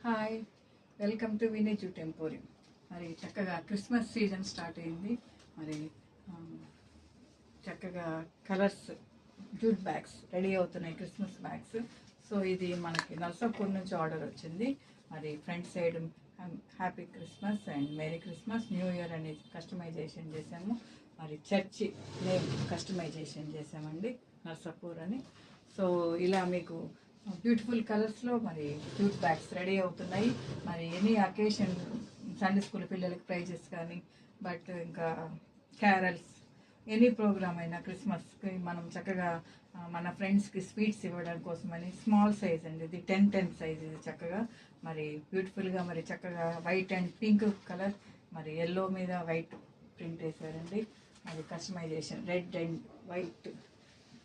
Hi, welcome to Vini jute emporium. మరి చక్కగా Christmas season start అయింది. మరి చక్కగా కలర్స్ జూట్ బ్యాగ్స్ రెడీ అవుతున్నాయి, క్రిస్మస్ బ్యాగ్స్. సో ఇది మనకి నర్సాపూర్ నుంచి ఆర్డర్ వచ్చింది. మరి front side happy Christmas and merry Christmas, new year అని కస్టమైజేషన్ చేసాము. మరి చర్చి నేమ్ కస్టమైజేషన్ చేసామండి, నర్సాపూర్ అని. సో ఇలా మీకు బ్యూటిఫుల్ కలర్స్లో మరి జూట్ బ్యాగ్స్ రెడీ అవుతున్నాయి. మరి ఎనీ అకేషన్, సండే స్కూల్ పిల్లలకి ప్రైజెస్ కానీ, బట్ ఇంకా క్యారల్స్, ఎనీ ప్రోగ్రామ్ అయినా క్రిస్మస్కి మనం చక్కగా మన ఫ్రెండ్స్కి స్వీట్స్ ఇవ్వడం కోసమని స్మాల్ సైజ్ అండి, ఇది 10x10 సైజ్. ఇది చక్కగా మరి బ్యూటిఫుల్గా మరి చక్కగా వైట్ అండ్ పింక్ కలర్, మరి ఎల్లో మీద వైట్ ప్రింట్ వేసారండి. మరి customization red and white,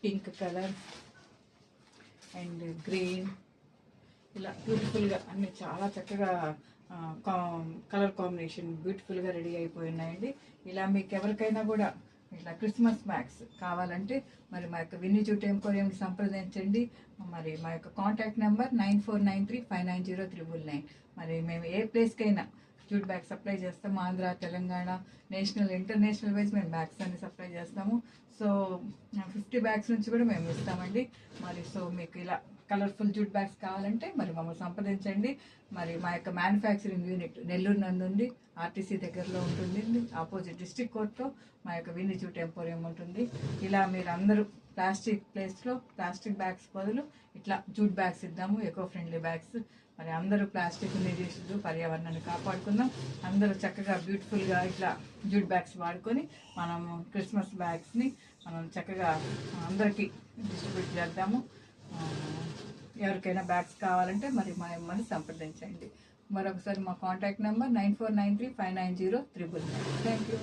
pink colour and green, ఇలా బ్యూటిఫుల్గా అన్ని చాలా చక్కగా కలర్ కాంబినేషన్ బ్యూటిఫుల్గా రెడీ అయిపోయి ఉన్నాయండి. ఇలా మీకు ఎవరికైనా కూడా ఇట్లా క్రిస్మస్ బ్యాగ్స్ కావాలంటే మరి మా యొక్క విన్నీ జూట్ ఎంపోరియంకి సంప్రదించండి. మరి మా యొక్క కాంటాక్ట్ నెంబర్ 9493590399. మరి మేము ఏ ప్లేస్కైనా జూట్ బ్యాగ్ సప్లై చేస్తాము. Andhra, Telangana, national, international wise మేము బ్యాగ్స్ అన్ని సప్లై చేస్తాము. సో 50 బ్యాగ్స్ నుంచి కూడా మేము ఇస్తామండి. మరి సో మీకు ఇలా కలర్ఫుల్ జూట్ బ్యాగ్స్ కావాలంటే మరి మమ్మల్ని సంప్రదించండి. మరి మా యొక్క మ్యానుఫ్యాక్చరింగ్ యూనిట్ నెల్లూరు నందుంది, ఆర్టీసీ దగ్గరలో ఉంటుంది. ఆపోజిట్ డిస్ట్రిక్ట్ కోర్టులో మా యొక్క విన్నీ జూట్ ఎంపోరియం ఉంటుంది. ఇలా మీరు అందరూ ప్లాస్టిక్ ప్లేస్లో ప్లాస్టిక్ బ్యాగ్స్ బదులు ఇట్లా జూట్ బ్యాగ్స్ ఇద్దాము, ఎకో ఫ్రెండ్లీ బ్యాగ్స్. మరి అందరూ ప్లాస్టిక్ నిర్దేశిస్తూ పర్యావరణాన్ని కాపాడుకుందాం. అందరూ చక్కగా బ్యూటిఫుల్గా ఇట్లా జూట్ బ్యాగ్స్ వాడుకొని మనము క్రిస్మస్ బ్యాగ్స్ని మనం చక్కగా అందరికీ డిస్ట్రిబ్యూట్ చేద్దాము. ఎవరికైనా బ్యాగ్స్ కావాలంటే మరి మమ్మల్ని సంప్రదించండి. మరొకసారి మా కాంటాక్ట్ నెంబర్ 9493590399. Thank you.